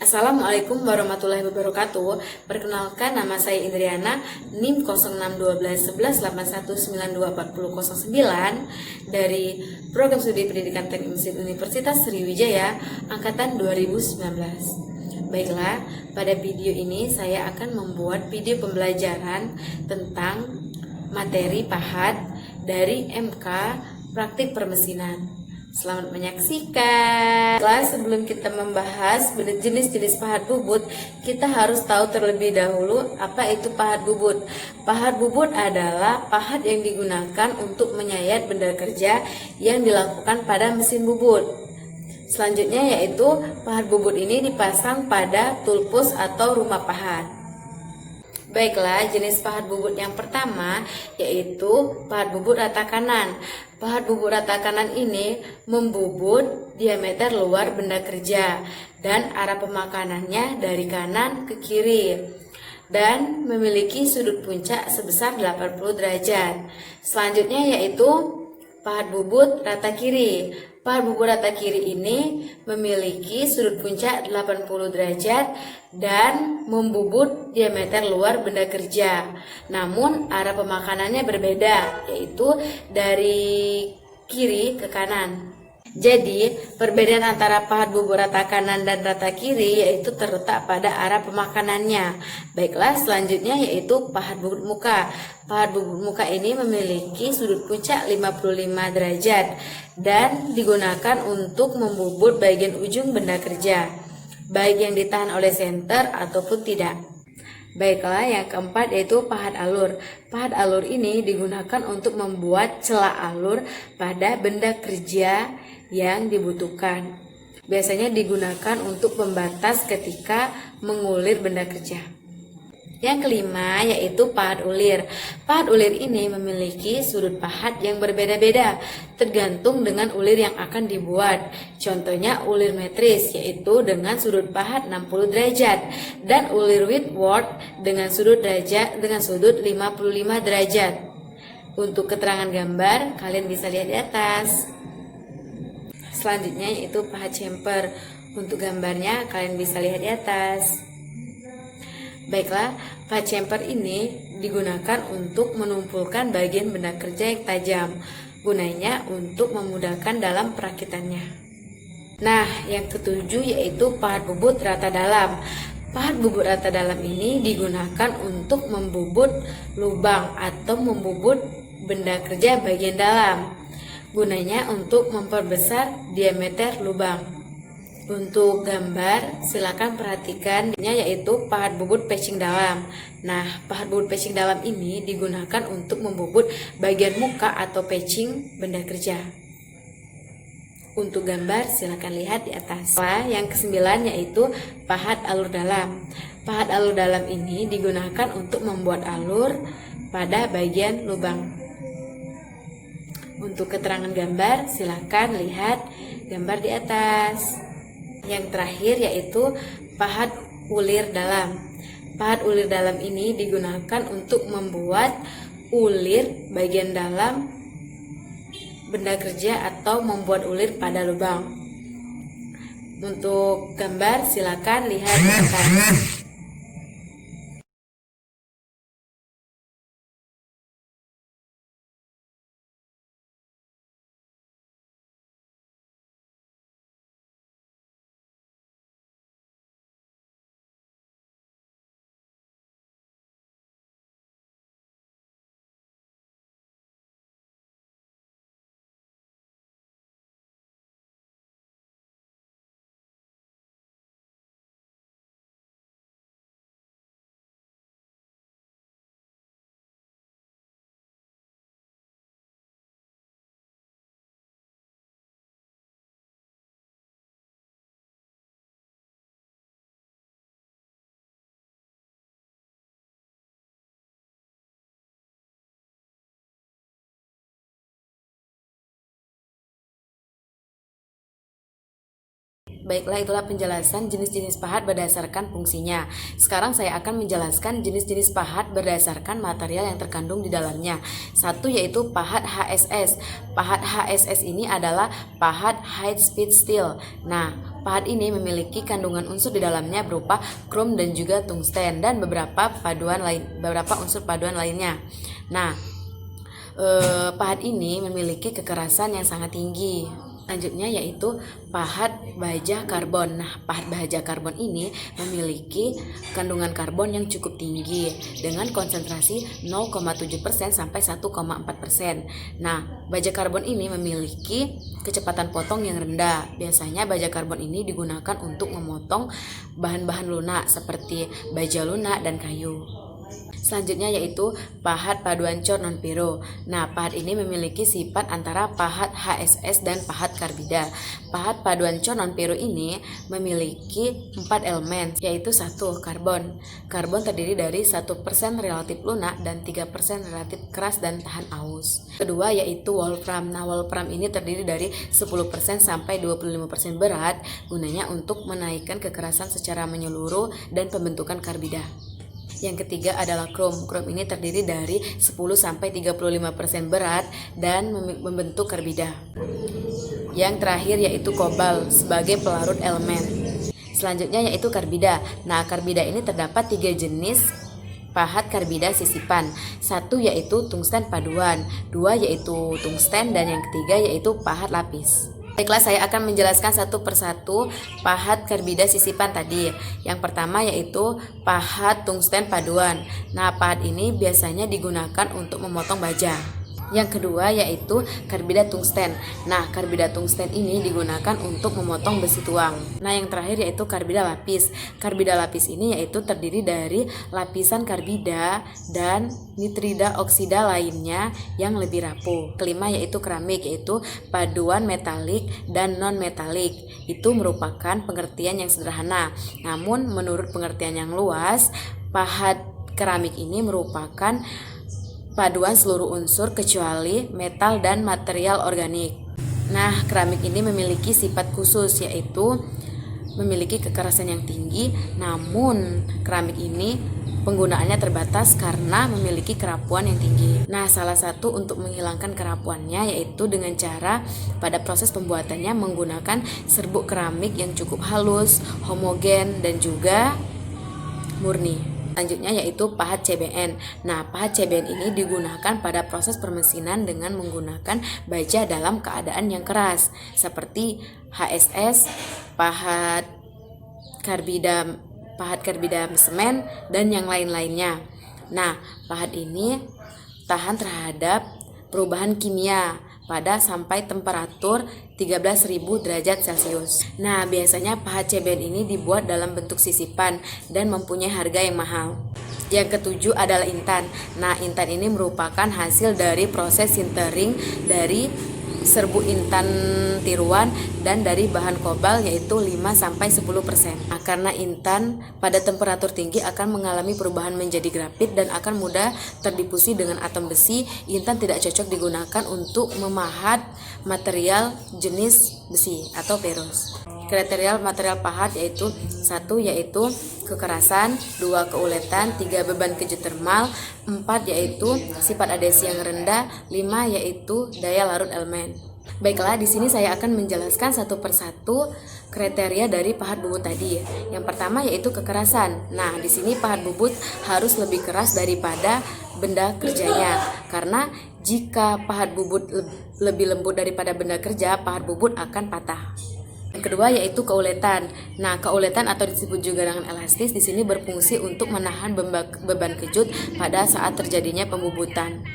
Assalamualaikum warahmatullahi wabarakatuh. Perkenalkan, nama saya Indriana, NIM 06121181924009 dari Program Studi Pendidikan Teknik Mesin Universitas Sriwijaya angkatan 2019. Baiklah, pada video ini saya akan membuat video pembelajaran tentang materi PAHAD dari MK Praktik Permesinan. Selamat menyaksikan. Sebelum kita membahas jenis-jenis pahat bubut, kita harus tahu terlebih dahulu apa itu pahat bubut. Pahat bubut adalah pahat yang digunakan untuk menyayat benda kerja yang dilakukan pada mesin bubut. Selanjutnya yaitu pahat bubut ini dipasang pada tulpus atau rumah pahat. Baiklah, jenis pahat bubut yang pertama yaitu pahat bubut rata kanan. Pahat bubut rata kanan ini membubut diameter luar benda kerja dan arah pemakanannya dari kanan ke kiri dan memiliki sudut puncak sebesar 80 derajat. Selanjutnya yaitu pahat bubut rata kiri. Pahat bubut rata kiri ini memiliki sudut puncak 80 derajat dan membubut diameter luar benda kerja. Namun arah pemakanannya berbeda, yaitu dari kiri ke kanan. Jadi, perbedaan antara pahat bubut rata kanan dan rata kiri yaitu terletak pada arah pemakanannya. Baiklah, selanjutnya yaitu pahat bubut muka. Pahat bubut muka ini memiliki sudut puncak 55 derajat dan digunakan untuk membubut bagian ujung benda kerja, baik yang ditahan oleh senter ataupun tidak. Baiklah, yang keempat yaitu pahat alur. Pahat alur ini digunakan untuk membuat celah alur pada benda kerja yang dibutuhkan. Biasanya digunakan untuk pembatas ketika mengulir benda kerja. Yang kelima yaitu pahat ulir. Pahat ulir ini memiliki sudut pahat yang berbeda-beda tergantung dengan ulir yang akan dibuat. Contohnya ulir metris yaitu dengan sudut pahat 60 derajat dan ulir Whitworth dengan sudut 55 derajat. Untuk keterangan gambar kalian bisa lihat di atas. Selanjutnya yaitu pahat chamfer. Untuk gambarnya kalian bisa lihat di atas. Baiklah, pahat chamfer ini digunakan untuk menumpulkan bagian benda kerja yang tajam. Gunanya untuk memudahkan dalam perakitannya. Nah, yang ketujuh yaitu pahat bubut rata dalam. Pahat bubut rata dalam ini digunakan untuk membubut lubang atau membubut benda kerja bagian dalam. Gunanya untuk memperbesar diameter lubang. Untuk gambar, silakan perhatikan yaitu pahat bubut patching dalam. Nah, pahat bubut patching dalam ini digunakan untuk membubut bagian muka atau patching benda kerja. Untuk gambar, silakan lihat di atas. Yang kesembilan yaitu pahat alur dalam. Pahat alur dalam ini digunakan untuk membuat alur pada bagian lubang. Untuk keterangan gambar, silakan lihat gambar di atas. Yang terakhir yaitu pahat ulir dalam. Pahat ulir dalam ini digunakan untuk membuat ulir bagian dalam benda kerja atau membuat ulir pada lubang. Untuk gambar silakan lihat di atas. Baiklah, itulah penjelasan jenis-jenis pahat berdasarkan fungsinya. Sekarang saya akan menjelaskan jenis-jenis pahat berdasarkan material yang terkandung di dalamnya. Satu yaitu pahat HSS. Pahat HSS ini adalah pahat high speed steel. Nah, pahat ini memiliki kandungan unsur di dalamnya berupa krom dan juga tungsten dan beberapa unsur paduan lainnya. Nah, pahat ini memiliki kekerasan yang sangat tinggi. Selanjutnya yaitu pahat baja karbon. Nah, pahat baja karbon ini memiliki kandungan karbon yang cukup tinggi dengan konsentrasi 0,7% sampai 1,4%. Nah, baja karbon ini memiliki kecepatan potong yang rendah. Biasanya baja karbon ini digunakan untuk memotong bahan-bahan lunak seperti baja lunak dan kayu. Selanjutnya yaitu pahat paduan cor non-piro. Nah, pahat ini memiliki sifat antara pahat HSS dan pahat karbida. Pahat paduan cor non-piro ini memiliki 4 elemen, yaitu 1. Karbon. Karbon terdiri dari 1% relatif lunak dan 3% relatif keras dan tahan aus. Kedua yaitu wolfram. Nah, wolfram ini terdiri dari 10% sampai 25% berat, gunanya untuk menaikkan kekerasan secara menyeluruh dan pembentukan karbida. Yang ketiga adalah krom. Krom ini terdiri dari 10-35% berat dan membentuk karbida. Yang terakhir yaitu kobalt sebagai pelarut elemen. Selanjutnya yaitu karbida. Nah, karbida ini terdapat 3 jenis pahat karbida sisipan. 1 yaitu tungsten paduan, 2 yaitu tungsten, dan yang ketiga yaitu pahat lapis. Baiklah, saya akan menjelaskan satu persatu pahat karbida sisipan tadi. Yang pertama yaitu pahat tungsten paduan. Nah, pahat ini biasanya digunakan untuk memotong baja. Yang kedua yaitu karbida tungsten. Nah, karbida tungsten ini digunakan untuk memotong besi tuang. Nah, yang terakhir yaitu karbida lapis. Karbida lapis ini yaitu terdiri dari lapisan karbida dan nitrida oksida lainnya yang lebih rapuh. Kelima yaitu keramik, yaitu paduan metalik dan non-metalik. Itu merupakan pengertian yang sederhana. Namun menurut pengertian yang luas, pahat keramik ini merupakan paduan seluruh unsur kecuali metal dan material organik. Nah, keramik ini memiliki sifat khusus, yaitu memiliki kekerasan yang tinggi. Namun keramik ini penggunaannya terbatas karena memiliki kerapuan yang tinggi. Nah, salah satu untuk menghilangkan kerapuannya yaitu dengan cara pada proses pembuatannya menggunakan serbuk keramik yang cukup halus, homogen, dan juga murni. Selanjutnya yaitu pahat CBN. Nah, pahat CBN ini digunakan pada proses permesinan dengan menggunakan baja dalam keadaan yang keras seperti HSS, pahat karbida semen, dan yang lain-lainnya. Nah, pahat ini tahan terhadap perubahan kimia pada sampai temperatur 13.000 derajat Celcius. Nah, biasanya pahat CBN ini dibuat dalam bentuk sisipan dan mempunyai harga yang mahal. Yang ketujuh adalah intan. Nah, intan ini merupakan hasil dari proses sintering dari serbuk intan tiruan dan dari bahan kobalt yaitu 5-10%. Nah, karena intan pada temperatur tinggi akan mengalami perubahan menjadi grafit dan akan mudah terdifusi dengan atom besi, intan tidak cocok digunakan untuk memahat material jenis besi atau peros. Kriteria material pahat yaitu 1 yaitu kekerasan, 2 keuletan, 3 beban kejut termal, 4 yaitu sifat adhesi yang rendah, 5 yaitu daya larut elemen. Baiklah, di sini saya akan menjelaskan satu persatu kriteria dari pahat bubut tadi. Yang pertama yaitu kekerasan. Nah, di sini pahat bubut harus lebih keras daripada benda kerjanya, karena jika pahat bubut lebih lembut daripada benda kerja, pahat bubut akan patah. Yang kedua yaitu keuletan. Nah, keuletan atau disebut juga dengan elastis di sini berfungsi untuk menahan beban kejut pada saat terjadinya pembubutan.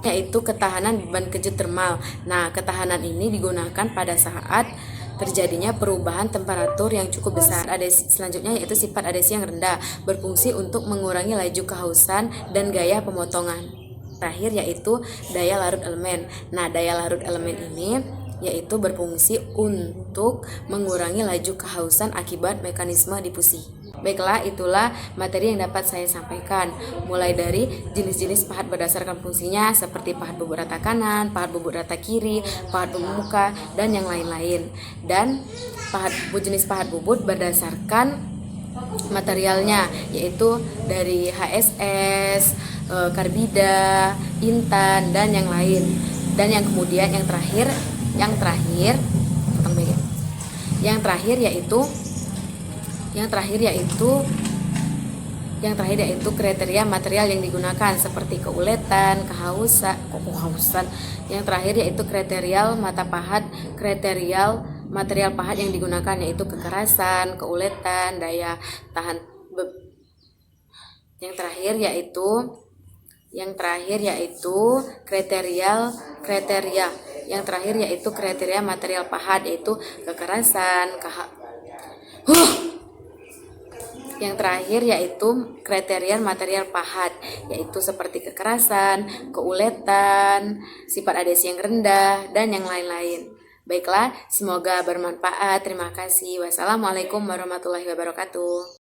Yaitu ketahanan beban kejut termal. Nah, ketahanan ini digunakan pada saat terjadinya perubahan temperatur yang cukup besar. Selanjutnya yaitu sifat adhesi yang rendah, berfungsi untuk mengurangi laju kehausan dan gaya pemotongan. Terakhir yaitu daya larut elemen. Nah, daya larut elemen ini yaitu berfungsi untuk mengurangi laju kehausan akibat mekanisme difusi. Baiklah, itulah materi yang dapat saya sampaikan, mulai dari jenis-jenis pahat berdasarkan fungsinya seperti pahat bubut rata kanan, pahat bubut rata kiri, pahat pemuka, dan yang lain-lain. Dan jenis pahat bubut berdasarkan materialnya, yaitu dari HSS, karbida, intan, dan yang lain. Dan yang kemudian yang terakhir Yang terakhir yaitu kriteria material yang digunakan seperti keuletan, kehausan. Yang terakhir yaitu kriteria material pahat yang digunakan yaitu kekerasan, keuletan, daya tahan. Yang terakhir yaitu kriteria material pahat yaitu kekerasan, Yang terakhir yaitu kriteria material pahat, yaitu seperti kekerasan, keuletan, sifat adhesi yang rendah, dan yang lain-lain. Baiklah, semoga bermanfaat. Terima kasih. Wassalamualaikum warahmatullahi wabarakatuh.